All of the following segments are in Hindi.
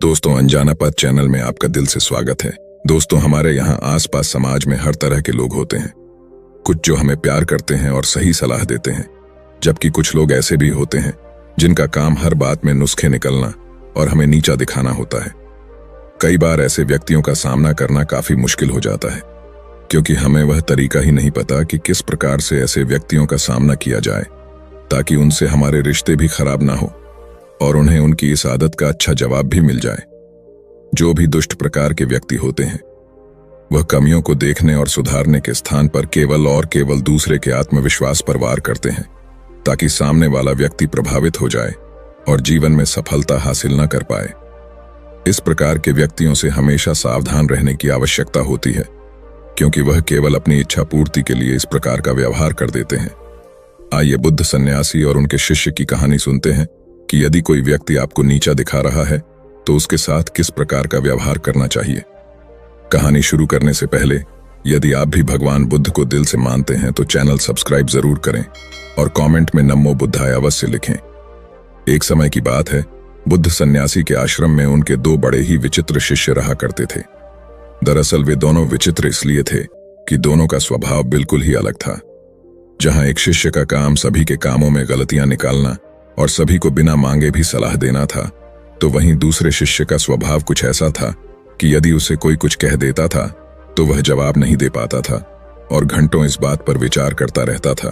दोस्तों, अनजाना पथ चैनल में आपका दिल से स्वागत है। दोस्तों, हमारे यहाँ आसपास समाज में हर तरह के लोग होते हैं। कुछ जो हमें प्यार करते हैं और सही सलाह देते हैं, जबकि कुछ लोग ऐसे भी होते हैं जिनका काम हर बात में नुस्खे निकलना और हमें नीचा दिखाना होता है। कई बार ऐसे व्यक्तियों का सामना करना काफी मुश्किल हो जाता है, क्योंकि हमें वह तरीका ही नहीं पता कि किस प्रकार से ऐसे व्यक्तियों का सामना किया जाए ताकि उनसे हमारे रिश्ते भी खराब ना हो और उन्हें उनकी इस आदत का अच्छा जवाब भी मिल जाए। जो भी दुष्ट प्रकार के व्यक्ति होते हैं, वह कमियों को देखने और सुधारने के स्थान पर केवल और केवल दूसरे के आत्मविश्वास पर वार करते हैं ताकि सामने वाला व्यक्ति प्रभावित हो जाए और जीवन में सफलता हासिल न कर पाए। इस प्रकार के व्यक्तियों से हमेशा सावधान रहने की आवश्यकता होती है, क्योंकि वह केवल अपनी इच्छा पूर्ति के लिए इस प्रकार का व्यवहार कर देते हैं। आइए बुद्ध सन्यासी और उनके शिष्य की कहानी सुनते हैं कि यदि कोई व्यक्ति आपको नीचा दिखा रहा है तो उसके साथ किस प्रकार का व्यवहार करना चाहिए। कहानी शुरू करने से पहले यदि आप भी भगवान बुद्ध को दिल से मानते हैं तो चैनल सब्सक्राइब जरूर करें और कमेंट में नमो बुद्धाय अवश्य लिखें। एक समय की बात है, बुद्ध सन्यासी के आश्रम में उनके दो बड़े ही विचित्र शिष्य रहा करते थे। दरअसल वे दोनों विचित्र इसलिए थे कि दोनों का स्वभाव बिल्कुल ही अलग था। जहां एक शिष्य का काम सभी के कामों में गलतियां निकालना और सभी को बिना मांगे भी सलाह देना था, तो वहीं दूसरे शिष्य का स्वभाव कुछ ऐसा था कि यदि उसे कोई कुछ कह देता था तो वह जवाब नहीं दे पाता था और घंटों इस बात पर विचार करता रहता था।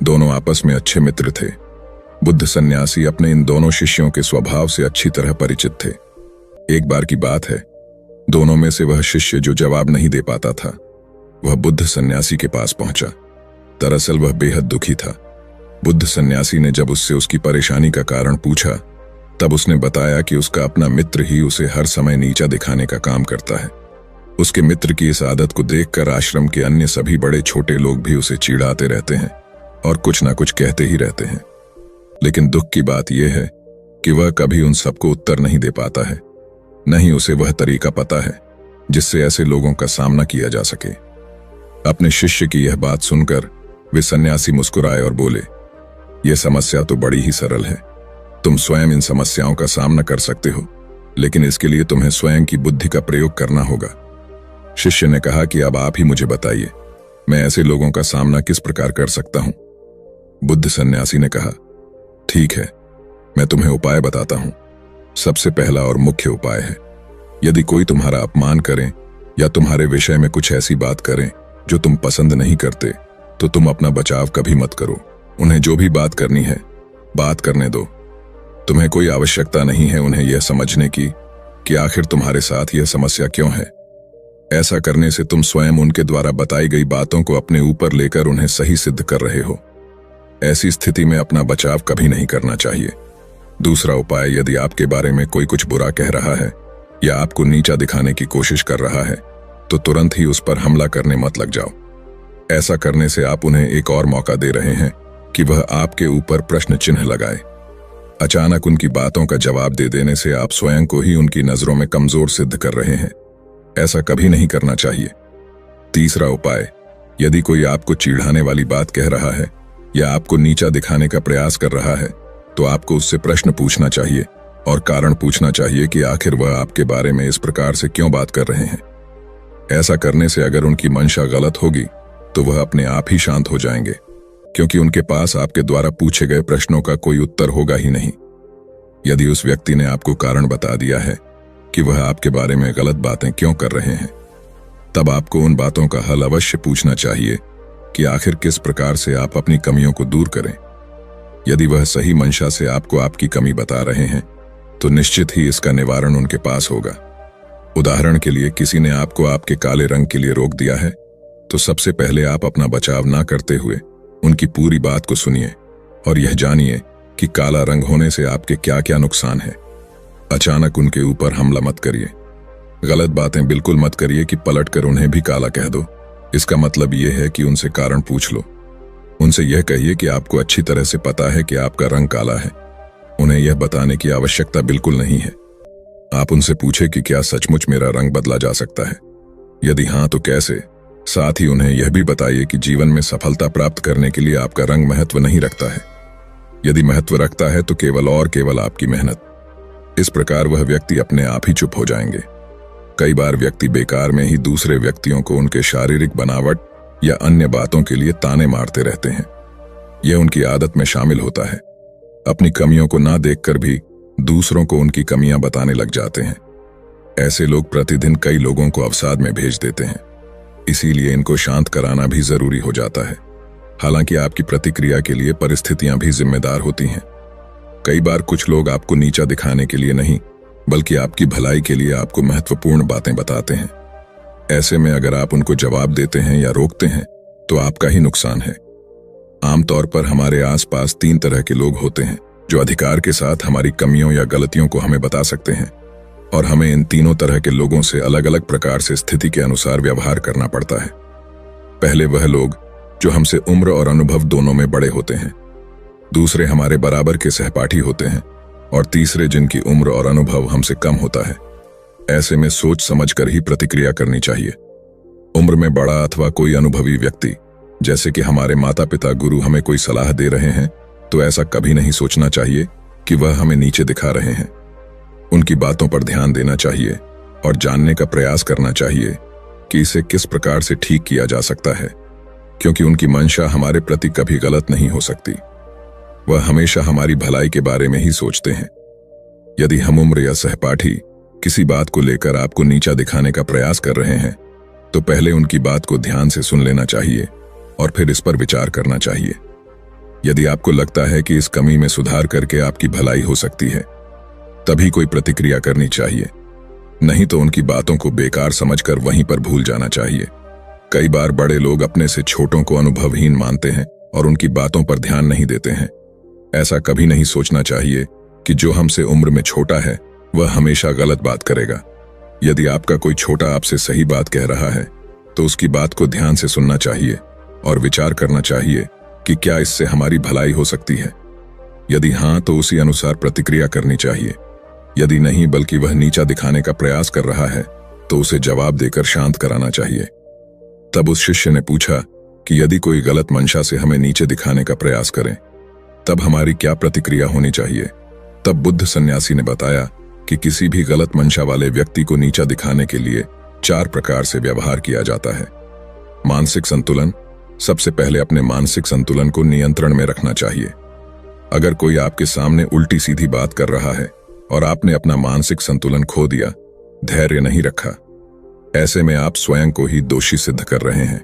दोनों आपस में अच्छे मित्र थे। बुद्ध सन्यासी अपने इन दोनों शिष्यों के स्वभाव से अच्छी तरह परिचित थे। एक बार की बात है, दोनों में से वह शिष्य जो जवाब नहीं दे पाता था, वह बुद्ध सन्यासी के पास पहुंचा। दरअसल वह बेहद दुखी था। बुद्ध सन्यासी ने जब उससे उसकी परेशानी का कारण पूछा, तब उसने बताया कि उसका अपना मित्र ही उसे हर समय नीचा दिखाने का काम करता है। उसके मित्र की इस आदत को देखकर आश्रम के अन्य सभी बड़े छोटे लोग भी उसे चिढ़ाते रहते हैं और कुछ ना कुछ कहते ही रहते हैं। लेकिन दुख की बात यह है कि वह कभी उन सबको उत्तर नहीं दे पाता है, न ही उसे वह तरीका पता है जिससे ऐसे लोगों का सामना किया जा सके। अपने शिष्य की यह बात सुनकर वे सन्यासी मुस्कुराए और बोले, यह समस्या तो बड़ी ही सरल है। तुम स्वयं इन समस्याओं का सामना कर सकते हो, लेकिन इसके लिए तुम्हें स्वयं की बुद्धि का प्रयोग करना होगा। शिष्य ने कहा कि अब आप ही मुझे बताइए, मैं ऐसे लोगों का सामना किस प्रकार कर सकता हूं। बुद्ध सन्यासी ने कहा, ठीक है, मैं तुम्हें उपाय बताता हूं। सबसे पहला और मुख्य उपाय है, यदि कोई तुम्हारा अपमान करे या तुम्हारे विषय में कुछ ऐसी बात करें जो तुम पसंद नहीं करते, तो तुम अपना बचाव कभी मत करो। उन्हें जो भी बात करनी है, बात करने दो। तुम्हें कोई आवश्यकता नहीं है उन्हें यह समझने की कि आखिर तुम्हारे साथ यह समस्या क्यों है। ऐसा करने से तुम स्वयं उनके द्वारा बताई गई बातों को अपने ऊपर लेकर उन्हें सही सिद्ध कर रहे हो। ऐसी स्थिति में अपना बचाव कभी नहीं करना चाहिए। दूसरा उपाय, यदि आपके बारे में कोई कुछ बुरा कह रहा है या आपको नीचा दिखाने की कोशिश कर रहा है, तो तुरंत ही उस पर हमला करने मत लग जाओ। ऐसा करने से आप उन्हें एक और मौका दे रहे हैं कि वह आपके ऊपर प्रश्न चिन्ह लगाए। अचानक उनकी बातों का जवाब दे देने से आप स्वयं को ही उनकी नजरों में कमजोर सिद्ध कर रहे हैं। ऐसा कभी नहीं करना चाहिए। तीसरा उपाय, यदि कोई आपको चिढ़ाने वाली बात कह रहा है या आपको नीचा दिखाने का प्रयास कर रहा है, तो आपको उससे प्रश्न पूछना चाहिए और कारण पूछना चाहिए कि आखिर वह आपके बारे में इस प्रकार से क्यों बात कर रहे हैं। ऐसा करने से अगर उनकी मंशा गलत होगी तो वह अपने आप ही शांत हो जाएंगे, क्योंकि उनके पास आपके द्वारा पूछे गए प्रश्नों का कोई उत्तर होगा ही नहीं। यदि उस व्यक्ति ने आपको कारण बता दिया है कि वह आपके बारे में गलत बातें क्यों कर रहे हैं, तब आपको उन बातों का हल अवश्य पूछना चाहिए कि आखिर किस प्रकार से आप अपनी कमियों को दूर करें। यदि वह सही मंशा से आपको आपकी कमी बता रहे हैं, तो निश्चित ही इसका निवारण उनके पास होगा। उदाहरण के लिए, किसी ने आपको आपके काले रंग के लिए रोक दिया है, तो सबसे पहले आप अपना बचाव ना करते हुए उनकी पूरी बात को सुनिए और यह जानिए कि काला रंग होने से आपके क्या क्या नुकसान है। अचानक उनके ऊपर हमला मत करिए। गलत बातें बिल्कुल मत करिए कि पलटकर उन्हें भी काला कह दो। इसका मतलब यह है कि उनसे कारण पूछ लो। उनसे यह कहिए कि आपको अच्छी तरह से पता है कि आपका रंग काला है। उन्हें यह बताने की आवश्यकता बिल्कुल नहीं है। आप उनसे पूछे कि क्या सचमुच मेरा रंग बदला जा सकता है, यदि हाँ तो कैसे। साथ ही उन्हें यह भी बताइए कि जीवन में सफलता प्राप्त करने के लिए आपका रंग महत्व नहीं रखता है। यदि महत्व रखता है तो केवल और केवल आपकी मेहनत। इस प्रकार वह व्यक्ति अपने आप ही चुप हो जाएंगे। कई बार व्यक्ति बेकार में ही दूसरे व्यक्तियों को उनके शारीरिक बनावट या अन्य बातों के लिए ताने मारते रहते हैं। यह उनकी आदत में शामिल होता है। अपनी कमियों को ना देखकर भी दूसरों को उनकी कमियां बताने लग जाते हैं। ऐसे लोग प्रतिदिन कई लोगों को अवसाद में भेज देते हैं। इसीलिए इनको शांत कराना भी जरूरी हो जाता है। हालांकि आपकी प्रतिक्रिया के लिए परिस्थितियां भी जिम्मेदार होती हैं। कई बार कुछ लोग आपको नीचा दिखाने के लिए नहीं, बल्कि आपकी भलाई के लिए आपको महत्वपूर्ण बातें बताते हैं। ऐसे में अगर आप उनको जवाब देते हैं या रोकते हैं तो आपका ही नुकसान है। आमतौर पर हमारे आसपास 3 तरह के लोग होते हैं जो अधिकार के साथ हमारी कमियों या गलतियों को हमें बता सकते हैं, और हमें इन तीनों तरह के लोगों से अलग अलग प्रकार से स्थिति के अनुसार व्यवहार करना पड़ता है। पहले वह लोग जो हमसे उम्र और अनुभव दोनों में बड़े होते हैं, दूसरे हमारे बराबर के सहपाठी होते हैं, और तीसरे जिनकी उम्र और अनुभव हमसे कम होता है। ऐसे में सोच समझकर ही प्रतिक्रिया करनी चाहिए। उम्र में बड़ा अथवा कोई अनुभवी व्यक्ति, जैसे कि हमारे माता पिता गुरु, हमें कोई सलाह दे रहे हैं तो ऐसा कभी नहीं सोचना चाहिए कि वह हमें नीचे दिखा रहे हैं। उनकी बातों पर ध्यान देना चाहिए और जानने का प्रयास करना चाहिए कि इसे किस प्रकार से ठीक किया जा सकता है, क्योंकि उनकी मंशा हमारे प्रति कभी गलत नहीं हो सकती। वह हमेशा हमारी भलाई के बारे में ही सोचते हैं। यदि हम उम्र या सहपाठी किसी बात को लेकर आपको नीचा दिखाने का प्रयास कर रहे हैं तो पहले उनकी बात को ध्यान से सुन लेना चाहिए और फिर इस पर विचार करना चाहिए। यदि आपको लगता है कि इस कमी में सुधार करके आपकी भलाई हो सकती है, तभी कोई प्रतिक्रिया करनी चाहिए, नहीं तो उनकी बातों को बेकार समझकर वहीं पर भूल जाना चाहिए। कई बार बड़े लोग अपने से छोटों को अनुभवहीन मानते हैं और उनकी बातों पर ध्यान नहीं देते हैं। ऐसा कभी नहीं सोचना चाहिए कि जो हमसे उम्र में छोटा है वह हमेशा गलत बात करेगा। यदि आपका कोई छोटा आपसे सही बात कह रहा है तो उसकी बात को ध्यान से सुनना चाहिए और विचार करना चाहिए कि क्या इससे हमारी भलाई हो सकती है। यदि हाँ, तो उसी अनुसार प्रतिक्रिया करनी चाहिए। यदि नहीं, बल्कि वह नीचा दिखाने का प्रयास कर रहा है, तो उसे जवाब देकर शांत कराना चाहिए। तब उस शिष्य ने पूछा कि यदि कोई गलत मंशा से हमें नीचे दिखाने का प्रयास करें तब हमारी क्या प्रतिक्रिया होनी चाहिए। तब बुद्ध सन्यासी ने बताया कि किसी भी गलत मंशा वाले व्यक्ति को नीचा दिखाने के लिए 4 प्रकार से व्यवहार किया जाता है। मानसिक संतुलन। सबसे पहले अपने मानसिक संतुलन को नियंत्रण में रखना चाहिए। अगर कोई आपके सामने उल्टी सीधी बात कर रहा है और आपने अपना मानसिक संतुलन खो दिया, धैर्य नहीं रखा, ऐसे में आप स्वयं को ही दोषी सिद्ध कर रहे हैं।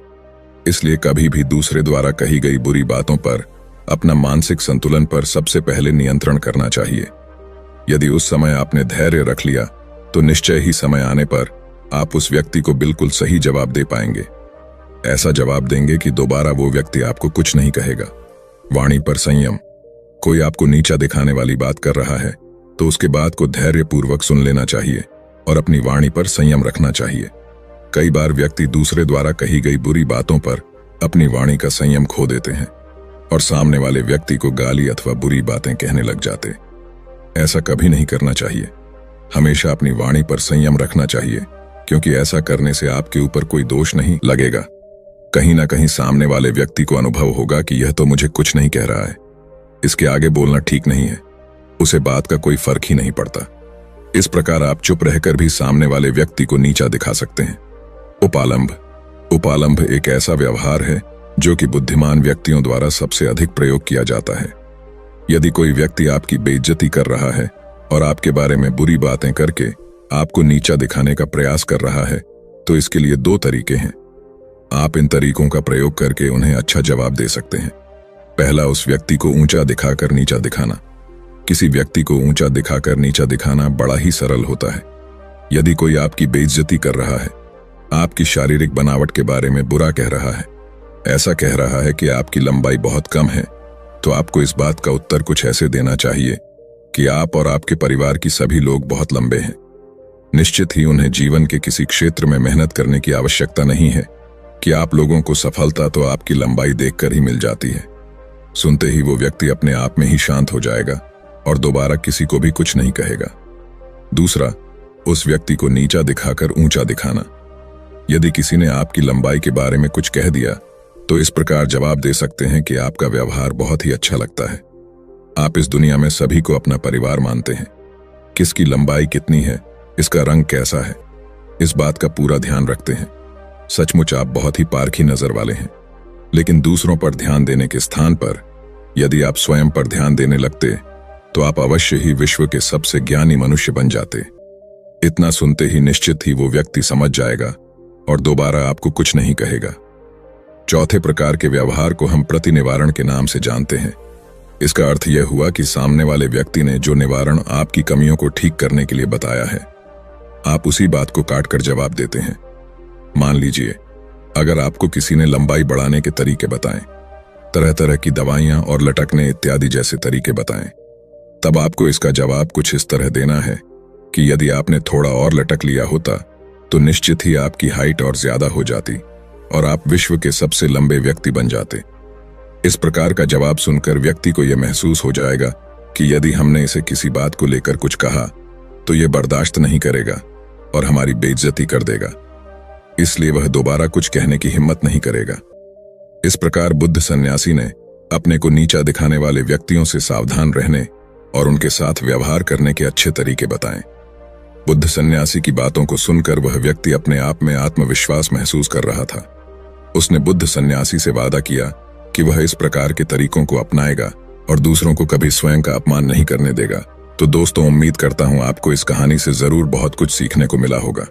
इसलिए कभी भी दूसरे द्वारा कही गई बुरी बातों पर अपना मानसिक संतुलन पर सबसे पहले नियंत्रण करना चाहिए। यदि उस समय आपने धैर्य रख लिया तो निश्चय ही समय आने पर आप उस व्यक्ति को बिल्कुल सही जवाब दे पाएंगे। ऐसा जवाब देंगे कि दोबारा वो व्यक्ति आपको कुछ नहीं कहेगा। वाणी पर संयम। कोई आपको नीचा दिखाने वाली बात कर रहा है तो उसके बात को धैर्यपूर्वक सुन लेना चाहिए और अपनी वाणी पर संयम रखना चाहिए। कई बार व्यक्ति दूसरे द्वारा कही गई बुरी बातों पर अपनी वाणी का संयम खो देते हैं और सामने वाले व्यक्ति को गाली अथवा बुरी बातें कहने लग जाते। ऐसा कभी नहीं करना चाहिए। हमेशा अपनी वाणी पर संयम रखना चाहिए, क्योंकि ऐसा करने से आपके ऊपर कोई दोष नहीं लगेगा। कहीं ना कहीं सामने वाले व्यक्ति को अनुभव होगा कि यह तो मुझे कुछ नहीं कह रहा है, इसके आगे बोलना ठीक नहीं है, उसे बात का कोई फर्क ही नहीं पड़ता। इस प्रकार आप चुप रहकर भी सामने वाले व्यक्ति को नीचा दिखा सकते हैं। उपालंभ। उपालंभ एक ऐसा व्यवहार है जो कि बुद्धिमान व्यक्तियों द्वारा सबसे अधिक प्रयोग किया जाता है। यदि कोई व्यक्ति आपकी बेइज्जती कर रहा है और आपके बारे में बुरी बातें करके आपको नीचा दिखाने का प्रयास कर रहा है, तो इसके लिए 2 तरीके हैं। आप इन तरीकों का प्रयोग करके उन्हें अच्छा जवाब दे सकते हैं। पहला, उस व्यक्ति को ऊंचा दिखाकर नीचा दिखाना। किसी व्यक्ति को ऊंचा दिखाकर नीचा दिखाना बड़ा ही सरल होता है। यदि कोई आपकी बेइज्जती कर रहा है, आपकी शारीरिक बनावट के बारे में बुरा कह रहा है, ऐसा कह रहा है कि आपकी लंबाई बहुत कम है, तो आपको इस बात का उत्तर कुछ ऐसे देना चाहिए कि आप और आपके परिवार की सभी लोग बहुत लंबे हैं। निश्चित ही उन्हें जीवन के किसी क्षेत्र में मेहनत करने की आवश्यकता नहीं है कि आप लोगों को सफलता तो आपकी लंबाई देखकर ही मिल जाती है। सुनते ही वो व्यक्ति अपने आप में ही शांत हो जाएगा और दोबारा किसी को भी कुछ नहीं कहेगा। दूसरा, उस व्यक्ति को नीचा दिखाकर ऊंचा दिखाना। यदि किसी ने आपकी लंबाई के बारे में कुछ कह दिया तो इस प्रकार जवाब दे सकते हैं कि आपका व्यवहार बहुत ही अच्छा लगता है। आप इस दुनिया में सभी को अपना परिवार मानते हैं, किसकी लंबाई कितनी है, इसका रंग कैसा है, इस बात का पूरा ध्यान रखते हैं। सचमुच आप बहुत ही पारखी नजर वाले हैं। लेकिन दूसरों पर ध्यान देने के स्थान पर यदि आप स्वयं पर ध्यान देने लगते तो आप अवश्य ही विश्व के सबसे ज्ञानी मनुष्य बन जाते। इतना सुनते ही निश्चित ही वो व्यक्ति समझ जाएगा और दोबारा आपको कुछ नहीं कहेगा। चौथे प्रकार के व्यवहार को हम प्रतिनिवारण के नाम से जानते हैं। इसका अर्थ यह हुआ कि सामने वाले व्यक्ति ने जो निवारण आपकी कमियों को ठीक करने के लिए बताया है, आप उसी बात को काटकर जवाब देते हैं। मान लीजिए अगर आपको किसी ने लंबाई बढ़ाने के तरीके बताएं, तरह तरह की दवाइयां और लटकने इत्यादि जैसे तरीके बताएं, तब आपको इसका जवाब कुछ इस तरह देना है कि यदि आपने थोड़ा और लटक लिया होता तो निश्चित ही आपकी हाइट और ज्यादा हो जाती और आप विश्व के सबसे लंबे व्यक्ति बन जाते। इस प्रकार का जवाब सुनकर व्यक्ति को यह महसूस हो जाएगा कि यदि हमने इसे किसी बात को लेकर कुछ कहा तो यह बर्दाश्त नहीं करेगा और हमारी बेइज्जती कर देगा, इसलिए वह दोबारा कुछ कहने की हिम्मत नहीं करेगा। इस प्रकार बुद्ध सन्यासी ने अपने को नीचा दिखाने वाले व्यक्तियों से सावधान रहने और उनके साथ व्यवहार करने के अच्छे तरीके बताएं। बुद्ध सन्यासी की बातों को सुनकर वह व्यक्ति अपने आप में आत्मविश्वास महसूस कर रहा था। उसने बुद्ध सन्यासी से वादा किया कि वह इस प्रकार के तरीकों को अपनाएगा और दूसरों को कभी स्वयं का अपमान नहीं करने देगा। तो दोस्तों, उम्मीद करता हूं आपको इस कहानी से जरूर बहुत कुछ सीखने को मिला होगा।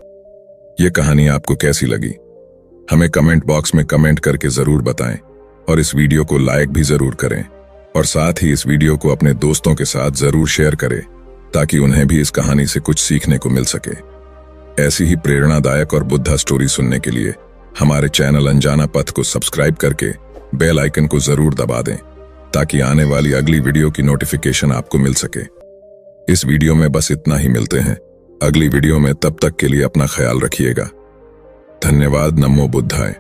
यह कहानी आपको कैसी लगी हमें कमेंट बॉक्स में कमेंट करके जरूर बताएं और इस वीडियो को लाइक भी जरूर करें और साथ ही इस वीडियो को अपने दोस्तों के साथ जरूर शेयर करें ताकि उन्हें भी इस कहानी से कुछ सीखने को मिल सके। ऐसी ही प्रेरणादायक और बुद्धा स्टोरी सुनने के लिए हमारे चैनल अनजाना पथ को सब्सक्राइब करके बेल आइकन को जरूर दबा दें ताकि आने वाली अगली वीडियो की नोटिफिकेशन आपको मिल सके। इस वीडियो में बस इतना ही, मिलते हैं अगली वीडियो में। तब तक के लिए अपना ख्याल रखिएगा। धन्यवाद। नमो बुद्धाय।